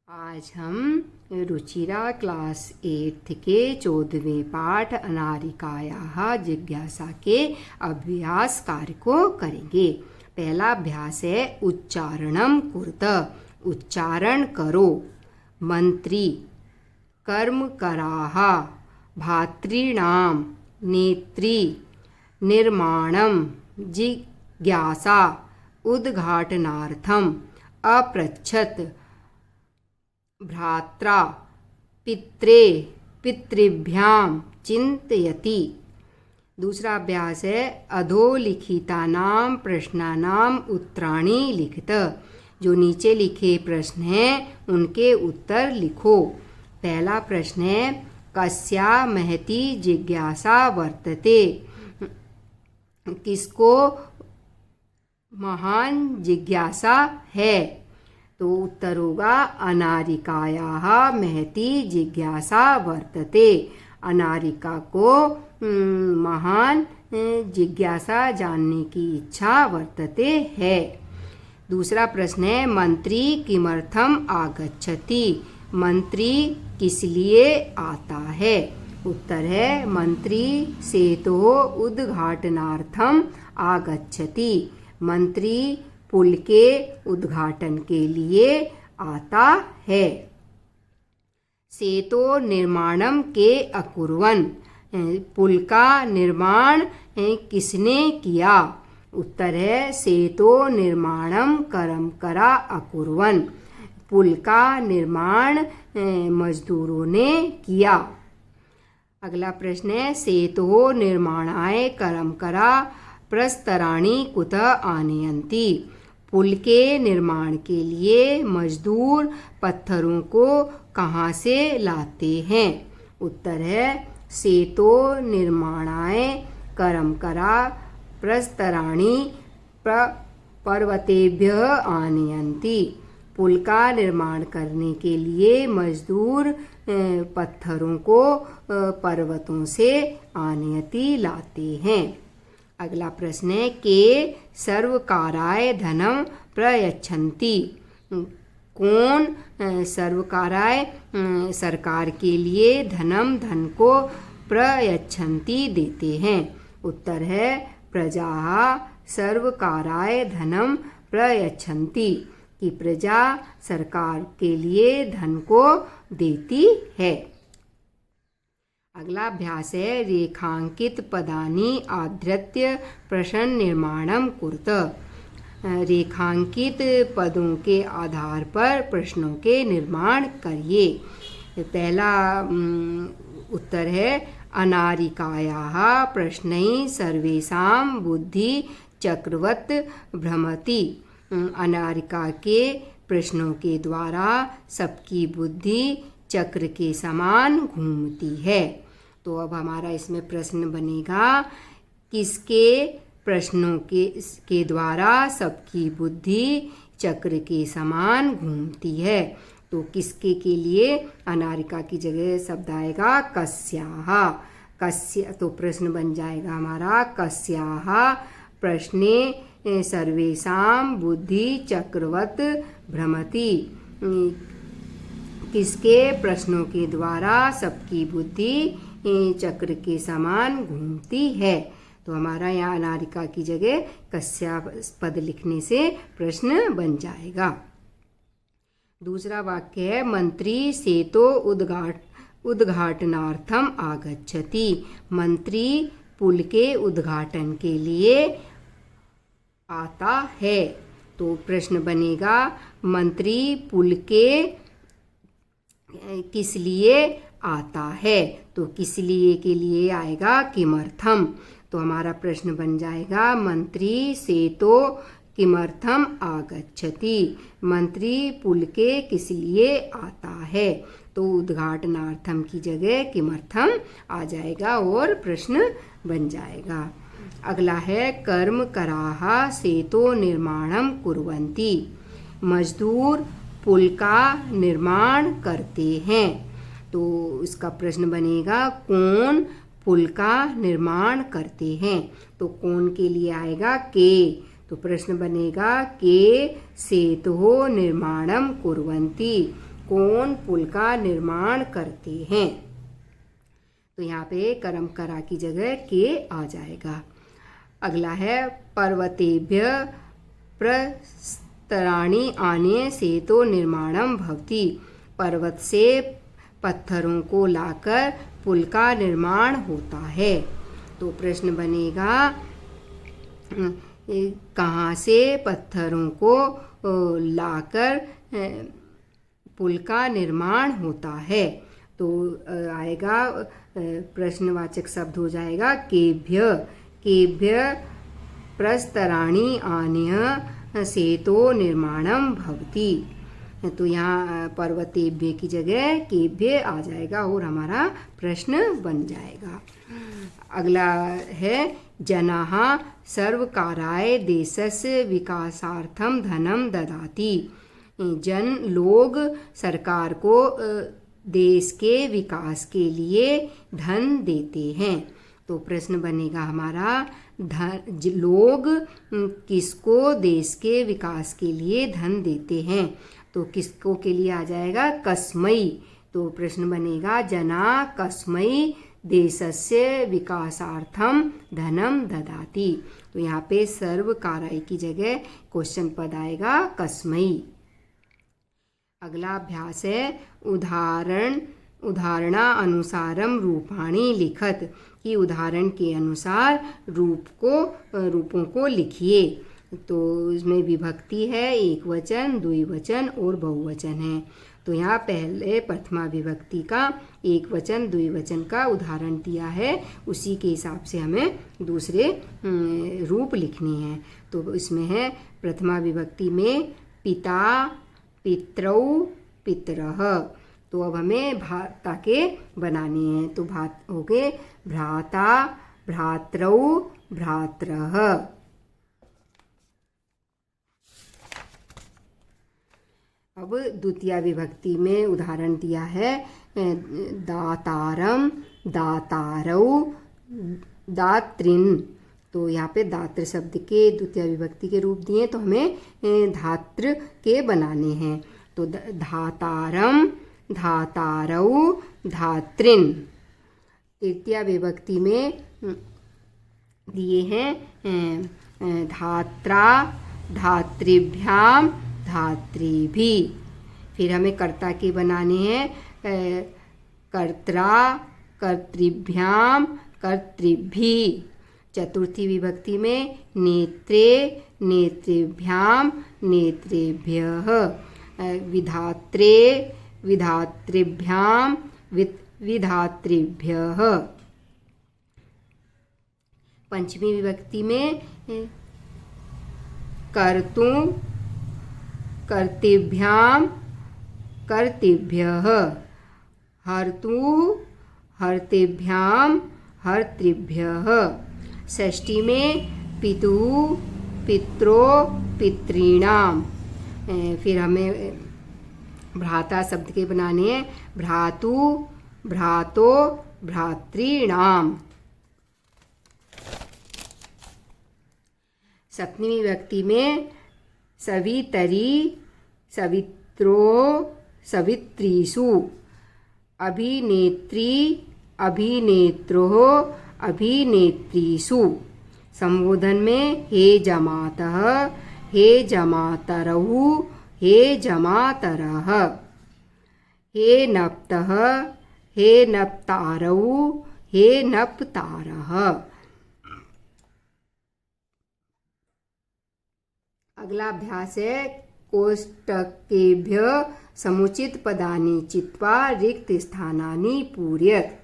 आज हम रुचिरा क्लास 8 के 14वें पाठ अनारिकायाः जिज्ञासा के अभ्यास कार्य को करेंगे। पहला अभ्यास है उच्चारणम कुरुत, उच्चारण करो। मंत्री, कर्मकराः, भातॄणां, नेत्री, निर्माणं, जिज्ञासा, उद्घाटनार्थम, अपृच्छत, भ्रात्रा, पित्रे, पितृभ्यां, चिंतयति। दूसरा अभ्यास है अधोलिखितानां प्रश्नानां उत्तराणि लिखित, जो नीचे लिखे प्रश्न हैं उनके उत्तर लिखो। पहला प्रश्न है कस्या महती जिज्ञासा वर्तते, किसको महान जिज्ञासा है। तो उत्तर होगा अनारिकायाः महती जिज्ञासा वर्तते, अनारिका को महान जिज्ञासा जानने की इच्छा वर्तते है। दूसरा प्रश्न है मंत्री किमर्थम आगच्छति, मंत्री किस लिए आता है। उत्तर है मंत्री सेतोः उद्घाटनार्थम आगच्छति, मंत्री पुल के उद्घाटन के लिए आता है। सेतो निर्माणम के अकुर्वन्, पुल का निर्माण किसने किया। उत्तर है सेतो निर्माणम कर्मकरा अकुर्वन्, पुल का निर्माण मजदूरों ने किया। अगला प्रश्न है सेतोः निर्माणाय कर्मकरा प्रस्तराणि कुतः आनयन्ति, पुल के निर्माण के लिए मजदूर पत्थरों को कहाँ से लाते हैं। उत्तर है सेतो निर्माणाय कर्मकरा प्रस्तराणि पर्वतेभ्यः आनयन्ति, पुल का निर्माण करने के लिए मजदूर पत्थरों को पर्वतों से आनयति लाते हैं। अगला प्रश्न है के सर्वकाराय धनम प्रयच्छन्ति, कौन सर्वकाराय सरकार के लिए धन को प्रयच्छन्ति देते हैं। उत्तर है प्रजाः सर्वकाराय धनम प्रयच्छन्ति, कि प्रजा सरकार के लिए धन को देती है। अगला अभ्यास है रेखांकित पदानि आधृत्य प्रश्न निर्माणम कुरुत, रेखांकित पदों के आधार पर प्रश्नों के निर्माण करिए। पहला उत्तर है अनारिकायाः प्रश्नैः सर्वेषां बुद्धि चक्रवत् भ्रमति, अनारिका के प्रश्नों के द्वारा सबकी बुद्धि चक्र के समान घूमती है। तो अब हमारा इसमें प्रश्न बनेगा किसके प्रश्नों के द्वारा सबकी बुद्धि चक्र के समान घूमती है। तो किसके के लिए अनारिका की जगह शब्द आएगा कस्याः, कस्य, तो प्रश्न बन जाएगा हमारा कस्याः प्रश्ने सर्वेषां बुद्धि चक्रवत् भ्रमति, किसके प्रश्नों के द्वारा सबकी बुद्धि चक्र के समान घूमती है। तो हमारा यहाँ अनारिका की जगह कस्या पद लिखने से प्रश्न बन जाएगा। दूसरा वाक्य है मंत्री सेतो उद्घाटनार्थम आगच्छति, मंत्री पुल के उद्घाटन के लिए आता है। तो प्रश्न बनेगा मंत्री पुल के किस लिए आता है। तो किस लिए के लिए आएगा किमर्थम, तो हमारा प्रश्न बन जाएगा मंत्री सेतो किमर्थम आगच्छति, मंत्री पुल के किस लिए आता है। तो उद्घाटनार्थम की जगह किमर्थम आ जाएगा और प्रश्न बन जाएगा। अगला है कर्मकराः सेतो निर्माणम कुर्वन्ति, मजदूर पुल का निर्माण करते हैं। तो इसका प्रश्न बनेगा कौन पुल का निर्माण करते हैं। तो कौन के लिए आएगा के, तो प्रश्न बनेगा के सेतुः निर्माणम कुर्वन्ति, कौन पुल का निर्माण करते हैं। तो यहाँ पे कर्म करा की जगह के आ जाएगा। अगला है पर्वतेभ्य प्रस्तराणि आनेय सेतो निर्माणम भवति। पर्वत से पत्थरों को लाकर पुल का निर्माण होता है। तो प्रश्न बनेगा कहाँ से पत्थरों को लाकर पुल का निर्माण होता है। तो आएगा प्रश्नवाचक शब्द हो जाएगा केभ्य। केभ्य प्रस्तराणि आनेय सेतो निर्माणम भवति। तो यहाँ पर्वतेभ्य की जगह केभ्य आ जाएगा और हमारा प्रश्न बन जाएगा। अगला है जनाः सर्वकाराय देशस्य विकासार्थम धनम ददाति। जन लोग सरकार को देश के विकास के लिए धन देते हैं। तो प्रश्न बनेगा हमारा लोग किसको देश के विकास के लिए धन देते हैं। तो किसको के लिए आ जाएगा कस्मै। तो प्रश्न बनेगा जना कस्मै देशस्य विकासार्थम धनम ददाति। तो यहाँ पे सर्वकाराय की जगह क्वेश्चन पद आएगा कस्मै। अगला अभ्यास है उदाहरणा अनुसारम रूपाणि लिखत। कि उदाहरण के अनुसार रूपों को लिखिए। तो इसमें विभक्ति है, एक वचन, द्विवचन और बहुवचन है। तो यहाँ पहले प्रथमा विभक्ति का एक वचन द्विवचन का उदाहरण दिया है, उसी के हिसाब से हमें दूसरे रूप लिखने हैं। तो इसमें है प्रथमा विभक्ति में पिता, पितरौ, पितरः। तो अब हमें भ्राता के बनाने हैं। तो हो गए भ्राता, भ्रातरौ, भ्रातरः। अब द्वितीय विभक्ति में उदाहरण दिया है दातारम, दातारौ, दातृन। तो यहाँ पे दात्र शब्द के द्वितीय विभक्ति के रूप दिए, तो हमें धातृ के बनाने हैं। तो धातारम, धातारौ, धातृन। तृतीय विभक्ति में दिए हैं धात्रा, धातृभ्याम, धातृभिः। फिर हमें कर्ता के बनाने हैं कर्त्रा, कर्तृभ्याम, कर्तृभिः। चतुर्थी विभक्ति में नेत्रे, नेत्रेभ्याम, नेत्रेभ्यः। विधात्रे, विधातृभ्याम, विधातृभ्यः। पंचमी विभक्ति में कर्तुं, कर्तृभ्याम, कर्तृभ्यः। हर्तुः, हर्तृभ्याम, हर्तृभ्यः। षष्ठी में पितुः, पित्रो, पितॄणाम। फिर हमें भ्राता शब्द के बनाने हैं भ्रातु, भ्रातो, भ्रातॄणाम। सप्तमी विभक्ति में सवितरी, सवित्रो, सवित्रीषु। अभिनेत्री, अभिनेत्रोः, अभिनेत्रीषु। संबोधन में हे जमातः, हे जमातरौ, हे जमातरः। हे नप्तः, हे नप्तारौ, हे नप्तारः। अगला अभ्यास है कोष्टकेभ्य समुचित पदानि चित्वा रिक्त स्थानानि पूरयत।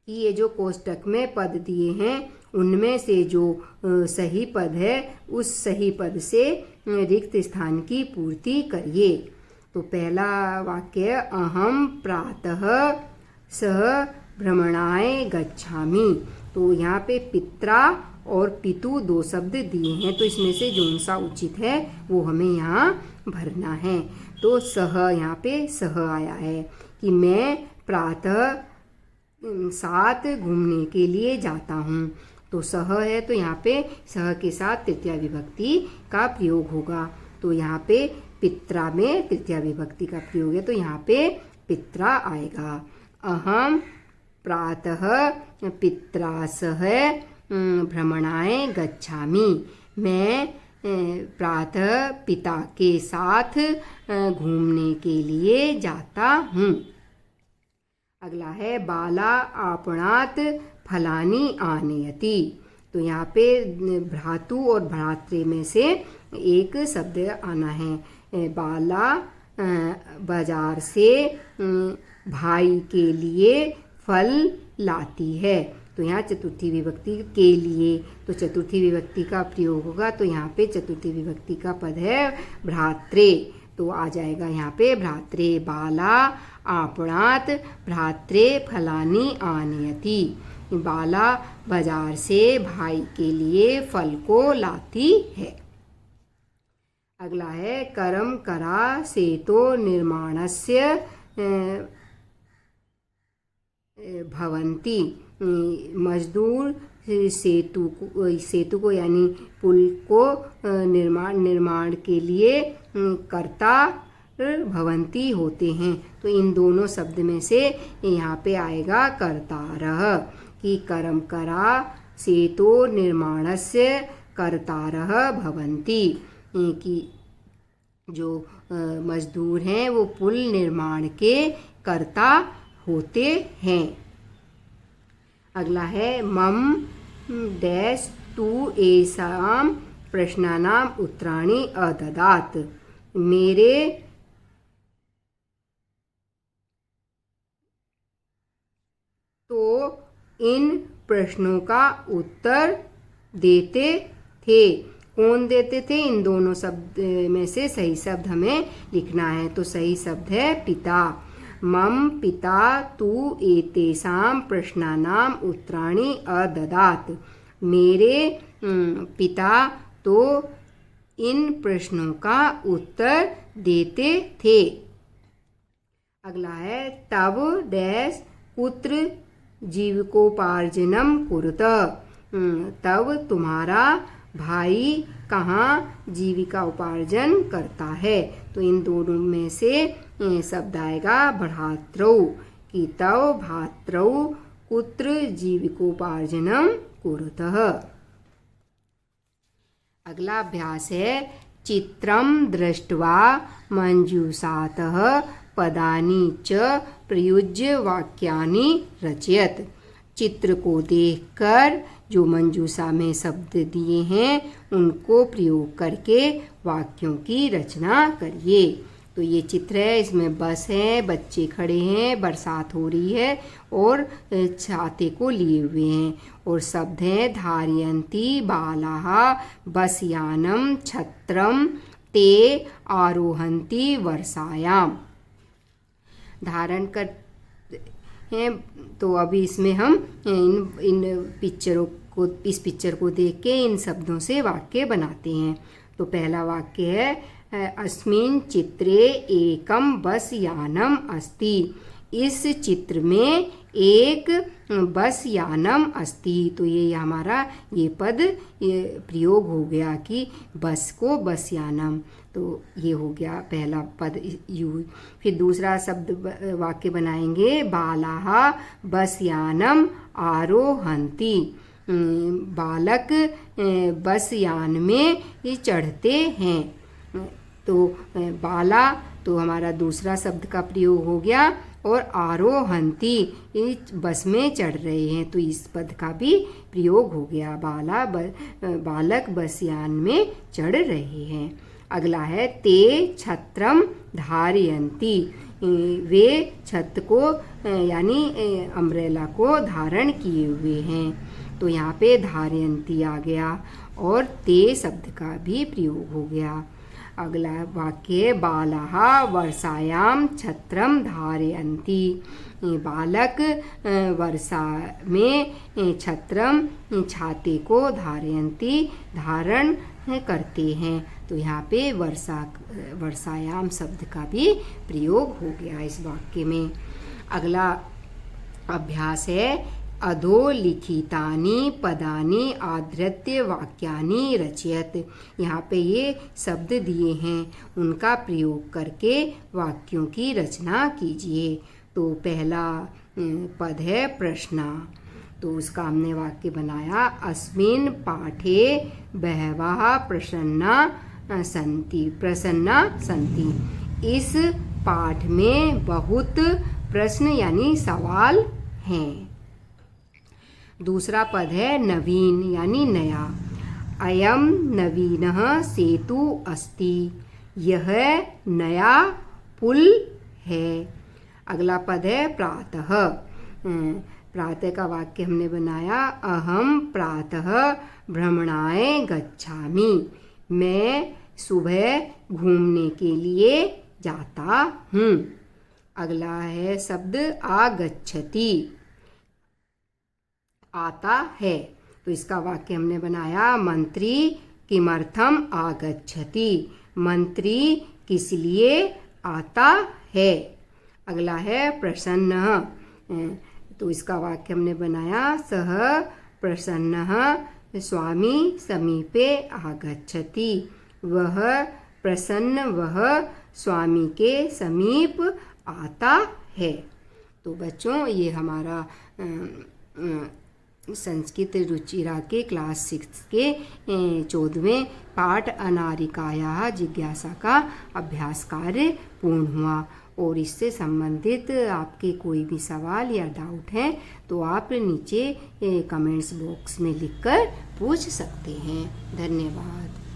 कि ये जो कोष्टक में पद दिए हैं उनमें से जो सही पद है उस सही पद से रिक्त स्थान की पूर्ति करिए। तो पहला वाक्य अहम प्रातः सह भ्रमणाय गच्छामि। तो यहाँ पे पित्रा और पितु दो शब्द दिए हैं, तो इसमें से जो सा उचित है वो हमें यहाँ भरना है। तो सह, यहाँ पे सह आया है कि मैं प्रातः साथ घूमने के लिए जाता हूँ। तो सह है तो यहाँ पे सह के साथ तृतीया विभक्ति का प्रयोग होगा। तो यहाँ पे पित्रा में तृतीया विभक्ति का प्रयोग है, तो यहाँ पे पित्रा आएगा। अहम प्रातः पित्रा सह भ्रमणाय गच्छामि, मैं प्रातः पिता के साथ घूमने के लिए जाता हूँ। अगला है बाला आपणात फलानी आनयति, तो यहाँ पे भ्रातु और भ्रातृ में से एक शब्द आना है। बाला बाजार से भाई के लिए फल लाती है, तो यहाँ चतुर्थी विभक्ति के लिए, तो चतुर्थी विभक्ति का प्रयोग होगा, तो यहाँ पे चतुर्थी विभक्ति का पद है भ्रात्रे, तो आ जाएगा यहाँ पे भ्रात्रे। बाला आपणात भ्रात्रे फलानी आनयति, बाला बाजार से भाई के लिए फल को लाती है। अगला है करम करा सेतो निर्माणस्य भवन्ति, मजदूर सेतु को यानी पुल को निर्माण के लिए कर्ता भवन्ति होते हैं, तो इन दोनों शब्द में से यहाँ पे आएगा कर्तारः, कि करम करा सेतो निर्माणस्य कर्तारः भवन्ति, कि जो मजदूर हैं वो पुल निर्माण के कर्ता होते हैं। अगला है मम डैश टू एषां प्रश्नानाम उत्तराणि अददात, मेरे तो इन प्रश्नों का उत्तर देते थे। कौन देते थे? इन दोनों शब्द में से सही शब्द हमें लिखना है, तो सही शब्द है पिता। मम पिता तु एतेषां प्रश्नानाम उत्तराणि अददात, मेरे पिता तो इन प्रश्नों का उत्तर देते थे। अगला है तव डैश पुत्र जीविकोपार्जनम कुरुत, तब तुम्हारा भाई कहाँ जीविका उपार्जन करता है, तो इन दोनों में से शब्द आएगा भ्रातृ, कि तव भ्रातृ कुत्र जीविकोपार्जनम कुरुतः। अगला अभ्यास है चित्रम दृष्ट्वा मंजूषातः पदानि च प्रयुज्य वाक्यानि रचयत, चित्र को देखकर जो मंजूषा में शब्द दिए हैं उनको प्रयोग करके वाक्यों की रचना करिए। तो ये चित्र है, इसमें बस है, बच्चे खड़े हैं, बरसात हो रही है और छाते को लिए हुए हैं, और शब्द हैं धारयन्ति बालाः बसयानम छत्रम ते आरोहन्ति वर्षायाम, धारण कर हैं। तो अभी इसमें हम इस पिक्चर को देख के इन शब्दों से वाक्य बनाते हैं। तो पहला वाक्य है अस्मिन् चित्रे एकम बस यानम अस्ति, इस चित्र में एक बस यानम अस्ति, तो ये हमारा ये पद प्रयोग हो गया कि बस को बस यानम, तो ये हो गया पहला पद यूज। फिर दूसरा शब्द वाक्य बनाएंगे बालाः बस यानम आरोहन्ति, बालक बस यान में चढ़ते हैं, तो बाला तो हमारा दूसरा शब्द का प्रयोग हो गया, और आरोहन्ति बस में चढ़ रहे हैं, तो इस पद का भी प्रयोग हो गया, बालक बस यान में चढ़ रहे हैं। अगला है ते छत्रम धारयन्ति, वे छत को यानी अम्ब्रेला को धारण किए हुए हैं, तो यहाँ पे धारयन्ति आ गया और ते शब्द का भी प्रयोग हो गया। अगला वाक्य बालाः वर्षायाम छत्रम धारयन्ति, बालक वर्षा में छत्रम छाते को धारयन्ति धारण करते हैं, तो यहाँ पे वर्षायाम शब्द का भी प्रयोग हो गया इस वाक्य में। अगला अभ्यास है अधोलिखितानि पदानि आधृत्य वाक्यानि रचयत। यहाँ पे ये शब्द दिए हैं, उनका प्रयोग करके वाक्यों की रचना कीजिए। तो पहला पद है प्रश्ना, तो उसका हमने वाक्य बनाया, अस्मिन् पाठे बहवः प्रसन्ना सन्ति। इस पाठ में बहुत प्रश्न यानी सवाल हैं। दूसरा पद है नवीन यानी नया, अयम नवीनः सेतु अस्ति, यह नया पुल है। अगला पद है प्रातः, प्रातः का वाक्य हमने बनाया, अहम प्रातः भ्रमणाय गच्छामि, मैं सुबह घूमने के लिए जाता हूँ। अगला है शब्द आगच्छति, आता है, तो इसका वाक्य हमने बनाया, मंत्री किमर्थम आगच्छति, मंत्री किस लिए आता है। अगला है प्रसन्न, तो इसका वाक्य हमने बनाया, सः प्रसन्नः स्वामी समीपे आगच्छति, वह प्रसन्न वह स्वामी के समीप आता है। तो बच्चों, ये हमारा संस्कृत रुचिरा के क्लास 6 के 14वें पाठ अनारिकायाः जिज्ञासा का अभ्यास कार्य पूर्ण हुआ। और इससे संबंधित आपके कोई भी सवाल या डाउट हैं तो आप नीचे कमेंट्स बॉक्स में लिखकर पूछ सकते हैं। धन्यवाद।